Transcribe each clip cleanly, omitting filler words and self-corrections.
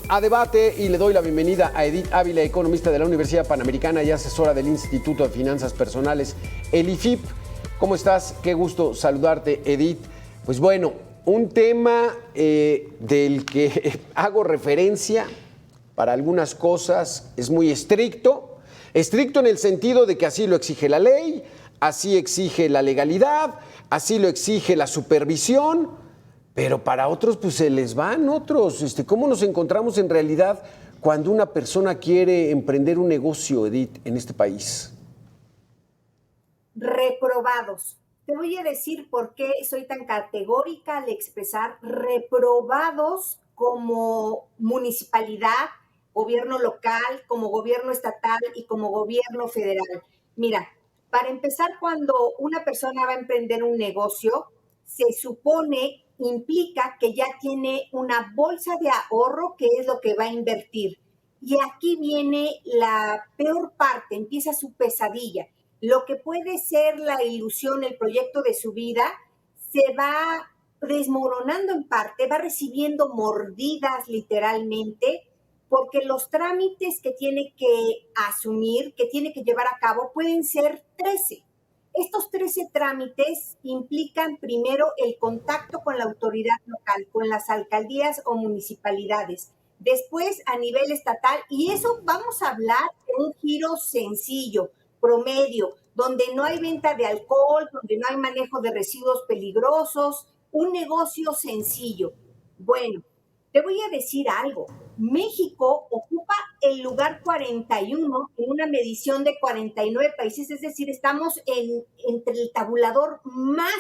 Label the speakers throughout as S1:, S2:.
S1: a debate y le doy la bienvenida a Edith Ávila, economista de la Universidad Panamericana y asesora del Instituto de Finanzas Personales, el IFIP. ¿Cómo estás? Qué gusto saludarte, Edith. Pues bueno, un tema del que hago referencia para algunas cosas es muy estricto en el sentido de que así lo exige la ley, así exige la legalidad, así lo exige la supervisión. Pero para otros, pues se les van otros. ¿Cómo nos encontramos en realidad cuando una persona quiere emprender un negocio, Edith, en este país?
S2: Reprobados. Te voy a decir por qué soy tan categórica al expresar reprobados como municipalidad, gobierno local, como gobierno estatal y como gobierno federal. Mira, para empezar, cuando una persona va a emprender un negocio, se supone, implica que ya tiene una bolsa de ahorro, que es lo que va a invertir. Y aquí viene la peor parte, empieza su pesadilla. Lo que puede ser la ilusión, el proyecto de su vida, se va desmoronando en parte, va recibiendo mordidas literalmente, porque los trámites que tiene que asumir, que tiene que llevar a cabo, pueden ser 13. Estos 13 trámites implican primero el contacto con la autoridad local, con las alcaldías o municipalidades, después a nivel estatal, y eso vamos a hablar de un giro sencillo, promedio, donde no hay venta de alcohol, donde no hay manejo de residuos peligrosos, un negocio sencillo. Bueno, te voy a decir algo. México ocupa el lugar 41 en una medición de 49 países, es decir, estamos entre el tabulador más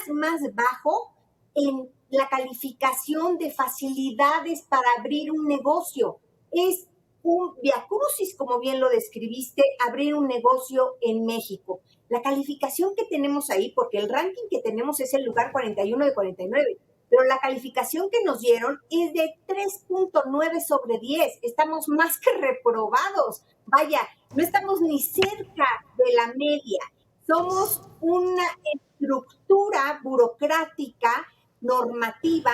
S2: bajo en la calificación de facilidades para abrir un negocio. Es un viacrucis, como bien lo describiste, abrir un negocio en México. La calificación que tenemos ahí, porque el ranking que tenemos es el lugar 41 de 49, pero la calificación que nos dieron es de 3.9 sobre 10. Estamos más que reprobados. Vaya, no estamos ni cerca de la media. Somos una estructura burocrática, normativa,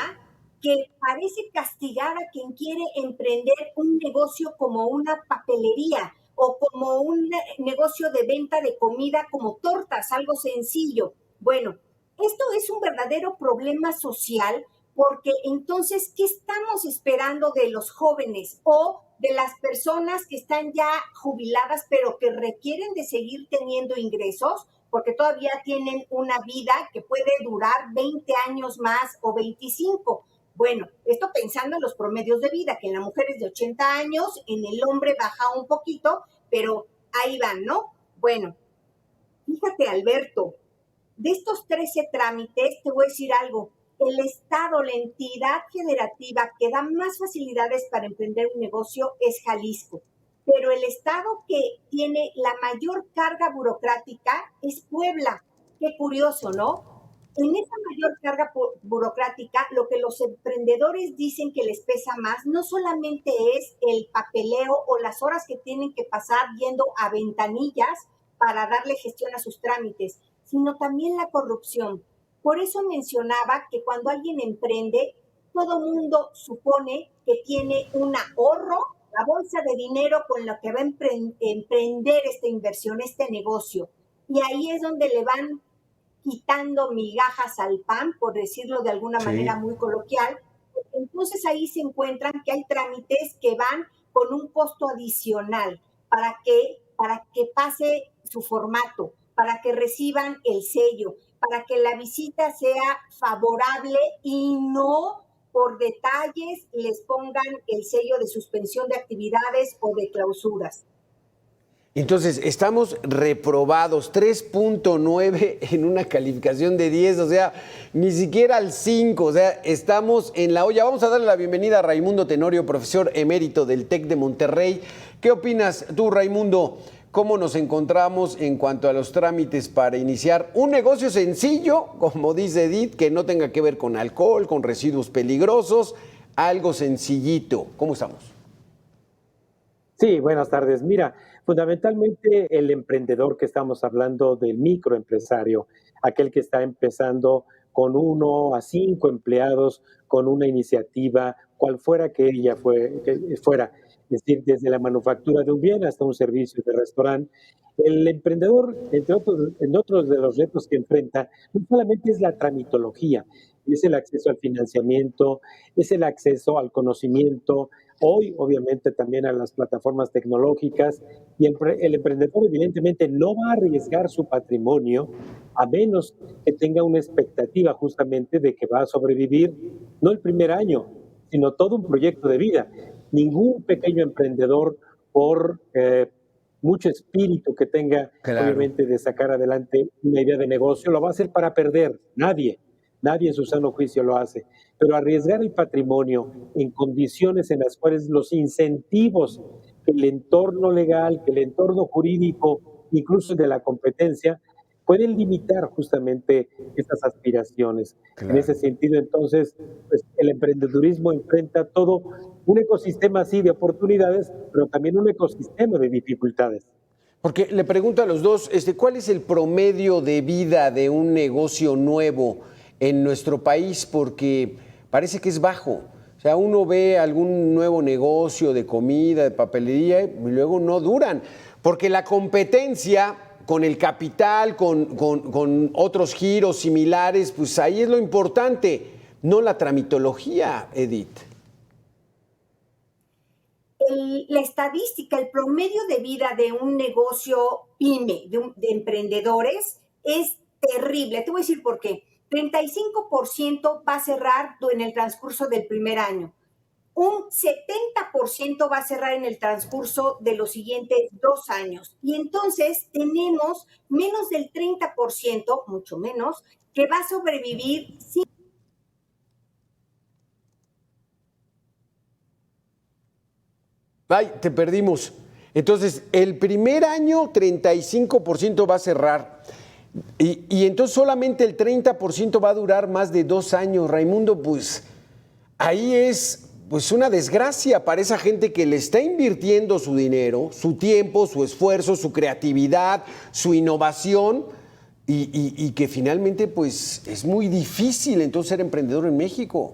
S2: que parece castigar a quien quiere emprender un negocio como una papelería o como un negocio de venta de comida como tortas, algo sencillo. Bueno, esto es un verdadero problema social porque entonces, ¿qué estamos esperando de los jóvenes o de las personas que están ya jubiladas pero que requieren de seguir teniendo ingresos? Porque todavía tienen una vida que puede durar 20 años más o 25. Bueno, esto pensando en los promedios de vida, que en la mujer es de 80 años, en el hombre baja un poquito, pero ahí van, ¿no? Bueno, fíjate, Alberto, de estos 13 trámites, te voy a decir algo. El Estado, la entidad federativa que da más facilidades para emprender un negocio es Jalisco. Pero el Estado que tiene la mayor carga burocrática es Puebla. Qué curioso, ¿no? En esa mayor carga burocrática, lo que los emprendedores dicen que les pesa más no solamente es el papeleo o las horas que tienen que pasar yendo a ventanillas para darle gestión a sus trámites, sino también la corrupción. Por eso mencionaba que cuando alguien emprende, todo mundo supone que tiene un ahorro, la bolsa de dinero con la que va a emprender esta inversión, este negocio. Y ahí es donde le van quitando migajas al pan, por decirlo de alguna manera muy coloquial. Entonces ahí se encuentran que hay trámites que van con un costo adicional para que pase su formato, para que reciban el sello, para que la visita sea favorable y no por detalles les pongan el sello de suspensión de actividades o de clausuras.
S1: Entonces, estamos reprobados, 3.9 en una calificación de 10, o sea, ni siquiera al 5, o sea, estamos en la olla. Vamos a darle la bienvenida a Raimundo Tenorio, profesor emérito del TEC de Monterrey. ¿Qué opinas tú, Raimundo? ¿Cómo nos encontramos en cuanto a los trámites para iniciar un negocio sencillo, como dice Edith, que no tenga que ver con alcohol, con residuos peligrosos, algo sencillito? ¿Cómo estamos?
S3: Sí, buenas tardes. Mira, fundamentalmente el emprendedor que estamos hablando del microempresario, aquel que está empezando con 1 a 5 empleados, con una iniciativa cual fuera que que fuera, es decir, desde la manufactura de un bien hasta un servicio de restaurante. El emprendedor, en otros de los retos que enfrenta, no solamente es la tramitología, es el acceso al financiamiento, es el acceso al conocimiento, hoy obviamente también a las plataformas tecnológicas, y el emprendedor evidentemente no va a arriesgar su patrimonio a menos que tenga una expectativa justamente de que va a sobrevivir no el primer año, sino todo un proyecto de vida. Ningún pequeño emprendedor, por mucho espíritu que tenga,
S1: Claro.
S3: obviamente, de sacar adelante una idea de negocio, lo va a hacer para perder. Nadie en su sano juicio lo hace. Pero arriesgar el patrimonio en condiciones en las cuales los incentivos que el entorno legal, que el entorno jurídico, incluso de la competencia, pueden limitar justamente estas aspiraciones. En
S1: Claro.
S3: ese sentido, entonces, pues, el emprendedurismo enfrenta todo un ecosistema así de oportunidades, pero también un ecosistema de dificultades.
S1: Porque le pregunto a los dos, ¿cuál es el promedio de vida de un negocio nuevo en nuestro país? Porque parece que es bajo. O sea, uno ve algún nuevo negocio de comida, de papelería, y luego no duran. Porque la competencia con el capital, con otros giros similares, pues ahí es lo importante, no la tramitología, Edith.
S2: La estadística, el promedio de vida de un negocio pyme, de emprendedores, es terrible. Te voy a decir por qué. 35% va a cerrar en el transcurso del primer año. Un 70% va a cerrar en el transcurso de los siguientes 2 años. Y entonces tenemos menos del 30%, mucho menos, que va a sobrevivir sin.
S1: Ay, te perdimos. Entonces, el primer año 35% va a cerrar. Y entonces solamente el 30% va a durar más de 2 años, Raimundo. Pues ahí es pues una desgracia para esa gente que le está invirtiendo su dinero, su tiempo, su esfuerzo, su creatividad, su innovación y que finalmente pues es muy difícil entonces ser emprendedor en México.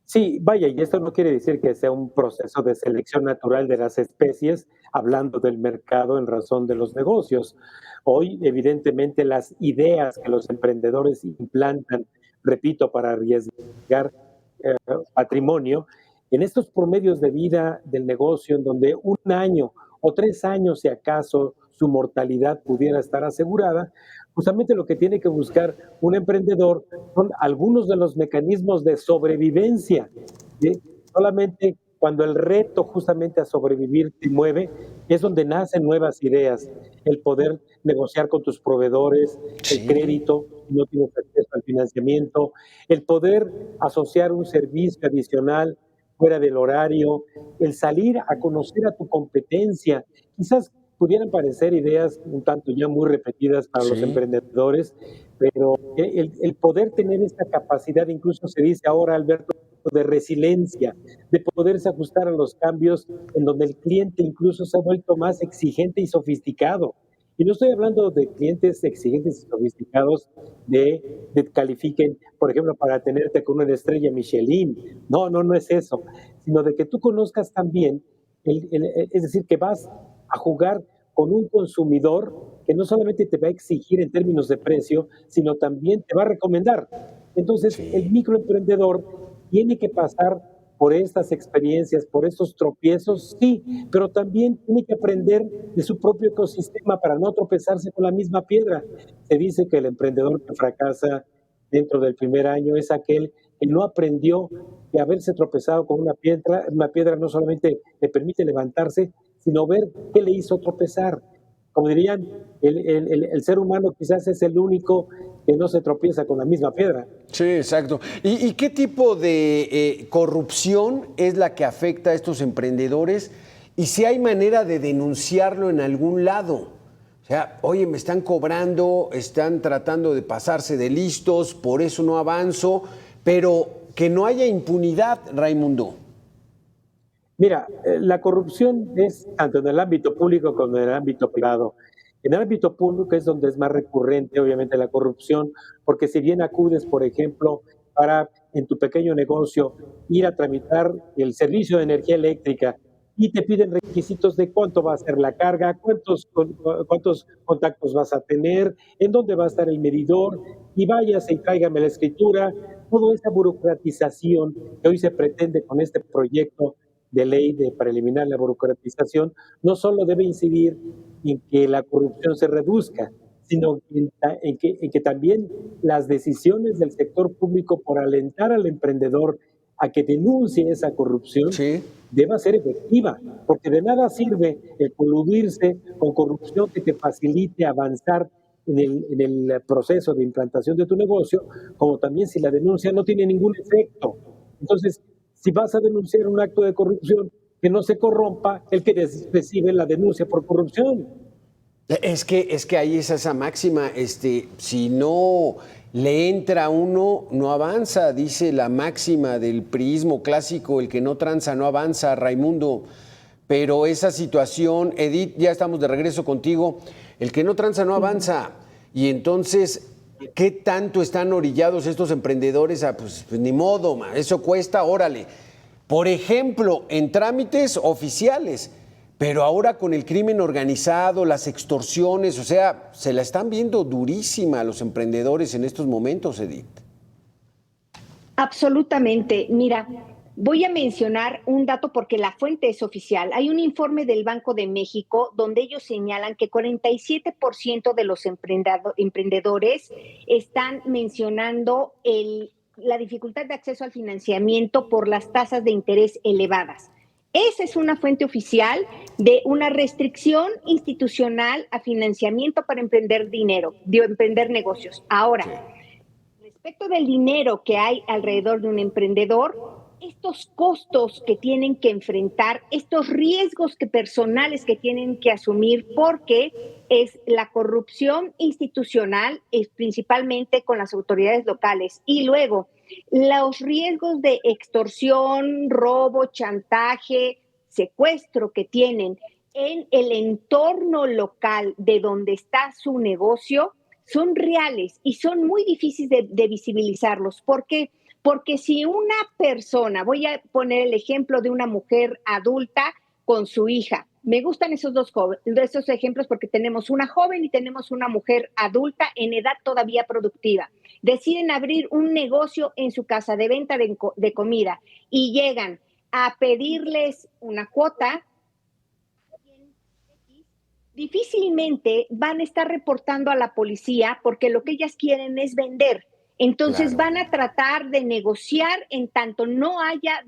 S3: Sí, vaya, y esto no quiere decir que sea un proceso de selección natural de las especies, hablando del mercado en razón de los negocios. Hoy, evidentemente, las ideas que los emprendedores implantan, repito, para arriesgar patrimonio, en estos promedios de vida del negocio, en donde un año o 3 años, si acaso, su mortalidad pudiera estar asegurada, justamente lo que tiene que buscar un emprendedor son algunos de los mecanismos de sobrevivencia. ¿Sí? Solamente cuando el reto justamente a sobrevivir te mueve, es donde nacen nuevas ideas. El poder negociar con tus proveedores, el
S1: Sí.
S3: crédito, no tienes acceso al financiamiento, el poder asociar un servicio adicional fuera del horario, el salir a conocer a tu competencia. Quizás pudieran parecer ideas un tanto ya muy repetidas para los
S1: Sí.
S3: emprendedores, pero el poder tener esta capacidad, incluso se dice ahora, Alberto, de resiliencia, de poderse ajustar a los cambios, en donde el cliente incluso se ha vuelto más exigente y sofisticado. Y no estoy hablando de clientes exigentes y sofisticados de califiquen, por ejemplo, para tenerte con una estrella Michelin. No es eso, sino de que tú conozcas también, es decir, que vas a jugar con un consumidor que no solamente te va a exigir en términos de precio, sino también te va a recomendar. Entonces, el
S1: Sí.
S3: microemprendedor tiene que pasar por estas experiencias, por estos tropiezos, sí, pero también tiene que aprender de su propio ecosistema para no tropezarse con la misma piedra. Se dice que el emprendedor que fracasa dentro del primer año es aquel que no aprendió que haberse tropezado con una piedra no solamente le permite levantarse, sino ver qué le hizo tropezar. Como dirían, el ser humano quizás es el único que no se tropieza con la misma piedra.
S1: Sí, exacto. ¿Y qué tipo de corrupción es la que afecta a estos emprendedores? Y si hay manera de denunciarlo en algún lado. O sea, oye, me están cobrando, están tratando de pasarse de listos, por eso no avanzo, pero que no haya impunidad, Raimundo.
S3: Mira, la corrupción es tanto en el ámbito público como en el ámbito privado. En el ámbito público es donde es más recurrente, obviamente, la corrupción, porque si bien acudes, por ejemplo, para en tu pequeño negocio ir a tramitar el servicio de energía eléctrica y te piden requisitos de cuánto va a ser la carga, cuántos contactos vas a tener, en dónde va a estar el medidor, y váyase y tráigame la escritura, toda esa burocratización que hoy se pretende con este proyecto de ley para eliminar la burocratización, no solo debe incidir en que la corrupción se reduzca, sino en que también las decisiones del sector público por alentar al emprendedor a que denuncie esa corrupción
S1: Sí.
S3: deba ser efectiva, porque de nada sirve el coludirse con corrupción que te facilite avanzar en el proceso de implantación de tu negocio, como también si la denuncia no tiene ningún efecto. Entonces, si vas a denunciar un acto de corrupción, que no se corrompa el que recibe la denuncia por corrupción.
S1: Es que ahí es esa máxima, si no le entra a uno, no avanza, dice la máxima del priismo clásico, el que no tranza no avanza, Raimundo. Pero esa situación, Edith, ya estamos de regreso contigo, el que no tranza no avanza. Y entonces, ¿qué tanto están orillados estos emprendedores a, pues ni modo, eso cuesta, órale? Por ejemplo, en trámites oficiales, pero ahora con el crimen organizado, las extorsiones, o sea, se la están viendo durísima a los emprendedores en estos momentos, Edith.
S2: Absolutamente. Mira, voy a mencionar un dato porque la fuente es oficial. Hay un informe del Banco de México donde ellos señalan que 47% de los emprendedores están mencionando la dificultad de acceso al financiamiento por las tasas de interés elevadas. Esa es una fuente oficial de una restricción institucional a financiamiento para emprender negocios. Ahora, respecto del dinero que hay alrededor de un emprendedor, estos costos que tienen que enfrentar, estos riesgos personales que tienen que asumir, porque es la corrupción institucional, es principalmente con las autoridades locales, y luego los riesgos de extorsión, robo, chantaje, secuestro que tienen en el entorno local de donde está su negocio, son reales y son muy difíciles de visibilizarlos. ¿Por qué? Porque si una persona, voy a poner el ejemplo de una mujer adulta con su hija, me gustan esos ejemplos porque tenemos una joven y tenemos una mujer adulta en edad todavía productiva. Deciden abrir un negocio en su casa de venta de comida y llegan a pedirles una cuota, difícilmente van a estar reportando a la policía porque lo que ellas quieren es vender. Entonces van a tratar de negociar en tanto no haya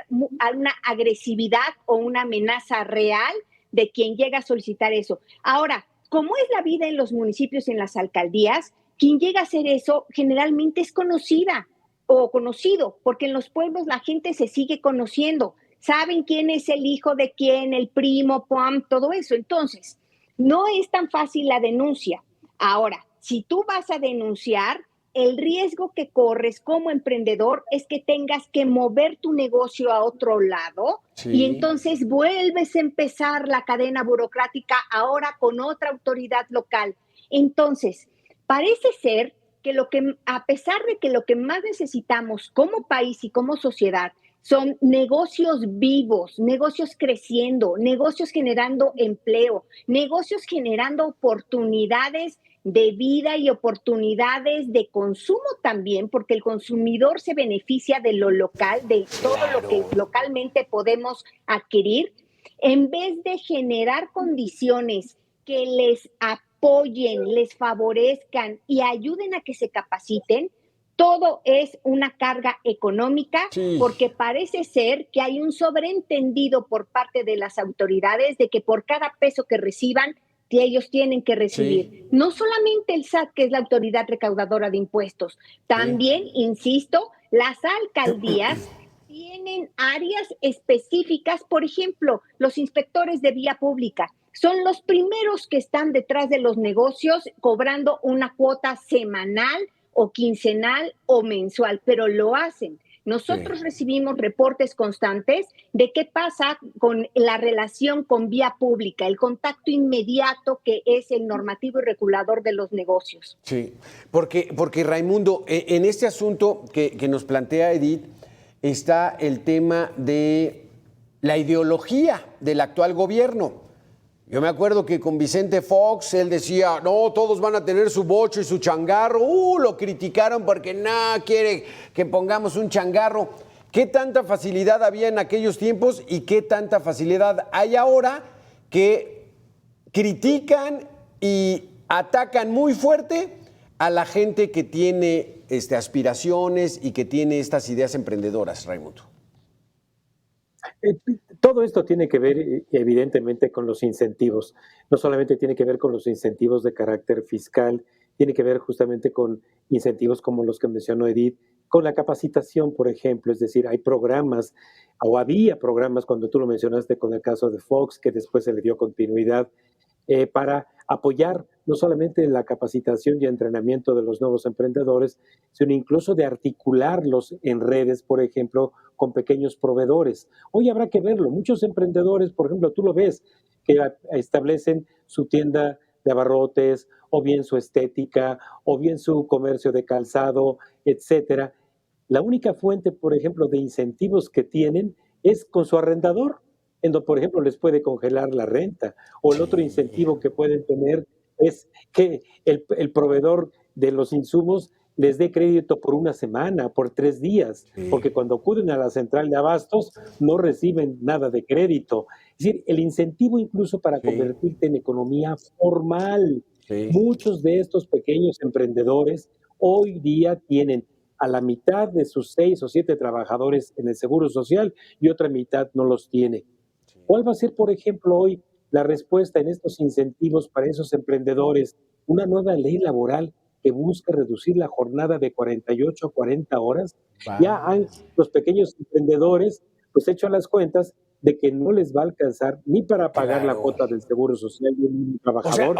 S2: una agresividad o una amenaza real de quien llega a solicitar eso. Ahora, como es la vida en los municipios, en las alcaldías, quien llega a hacer eso generalmente es conocida o conocido, porque en los pueblos la gente se sigue conociendo. Saben quién es el hijo de quién, el primo, todo eso. Entonces, no es tan fácil la denuncia. Ahora, si tú vas a denunciar, el riesgo que corres como emprendedor es que tengas que mover tu negocio a otro lado y entonces vuelves a empezar la cadena burocrática ahora con otra autoridad local. Entonces, parece ser que a pesar de que lo que más necesitamos como país y como sociedad son negocios vivos, negocios creciendo, negocios generando empleo, negocios generando oportunidades de vida y oportunidades de consumo también, porque el consumidor se beneficia de lo local, de todo lo que localmente podemos adquirir, en vez de generar condiciones que les apoyen, les favorezcan y ayuden a que se capaciten. Todo es una carga económica porque parece ser que hay un sobreentendido por parte de las autoridades de que por cada peso que reciban, ellos tienen que recibir. No solamente el SAT, que es la autoridad recaudadora de impuestos, también, insisto, las alcaldías tienen áreas específicas. Por ejemplo, los inspectores de vía pública son los primeros que están detrás de los negocios cobrando una cuota semanal o quincenal o mensual, pero lo hacen. Nosotros recibimos reportes constantes de qué pasa con la relación con vía pública, el contacto inmediato que es el normativo y regulador de los negocios.
S1: Sí, porque Raimundo, en este asunto que nos plantea Edith, está el tema de la ideología del actual gobierno. Yo me acuerdo que con Vicente Fox él decía, no, todos van a tener su bocho y su changarro. Lo criticaron porque nada quiere que pongamos un changarro. ¿Qué tanta facilidad había en aquellos tiempos y qué tanta facilidad hay ahora que critican y atacan muy fuerte a la gente que tiene aspiraciones y que tiene estas ideas emprendedoras, Raimundo?
S3: Todo esto tiene que ver evidentemente con los incentivos. No solamente tiene que ver con los incentivos de carácter fiscal, tiene que ver justamente con incentivos como los que mencionó Edith, con la capacitación, por ejemplo. Es decir, hay programas, o había programas, cuando tú lo mencionaste con el caso de Fox, que después se le dio continuidad, para apoyar no solamente la capacitación y entrenamiento de los nuevos emprendedores, sino incluso de articularlos en redes, por ejemplo, con pequeños proveedores. Hoy habrá que verlo. Muchos emprendedores, por ejemplo, tú lo ves, que establecen su tienda de abarrotes, o bien su estética, o bien su comercio de calzado, etcétera. La única fuente, por ejemplo, de incentivos que tienen es con su arrendador, en donde, por ejemplo, les puede congelar la renta. O el otro incentivo que pueden tener es que el proveedor de los insumos les dé crédito por una semana, por 3 días, porque cuando acuden a la central de abastos no reciben nada de crédito. Es decir, el incentivo incluso para convertirte en economía formal. Muchos de estos pequeños emprendedores hoy día tienen a la mitad de sus 6 o 7 trabajadores en el Seguro Social y otra mitad no los tiene. ¿Cuál va a ser, por ejemplo, hoy la respuesta en estos incentivos para esos emprendedores? Una nueva ley laboral que busca reducir la jornada de 48 a 40 horas. Ya han los pequeños emprendedores pues hecho las cuentas de que no les va a alcanzar ni para pagar la cuota del Seguro Social de un trabajador.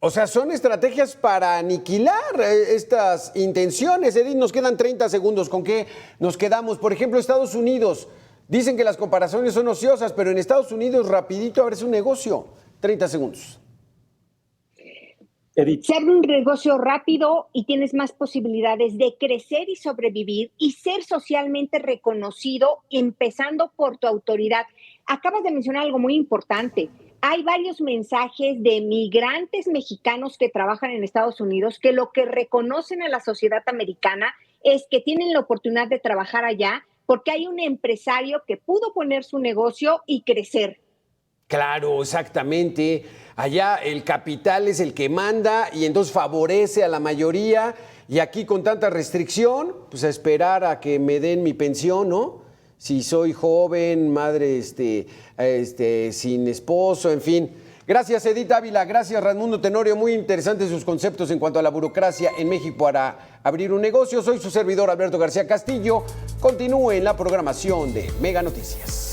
S1: O sea, son estrategias para aniquilar estas intenciones. Edith, nos quedan 30 segundos. ¿Con qué nos quedamos? Por ejemplo, Estados Unidos. Dicen que las comparaciones son ociosas, pero en Estados Unidos rapidito abres un negocio. 30 segundos.
S3: Edith.
S2: Se abre un negocio rápido y tienes más posibilidades de crecer y sobrevivir y ser socialmente reconocido, empezando por tu autoridad. Acabas de mencionar algo muy importante. Hay varios mensajes de migrantes mexicanos que trabajan en Estados Unidos que lo que reconocen a la sociedad americana es que tienen la oportunidad de trabajar allá porque hay un empresario que pudo poner su negocio y crecer.
S1: Claro, exactamente. Allá el capital es el que manda y entonces favorece a la mayoría. Y aquí con tanta restricción, pues a esperar a que me den mi pensión, ¿no? Si soy joven, madre sin esposo, en fin. Gracias, Edith Ávila. Gracias, Raimundo Tenorio. Muy interesantes sus conceptos en cuanto a la burocracia en México para abrir un negocio. Soy su servidor, Alberto García Castillo. Continúe en la programación de Mega Noticias.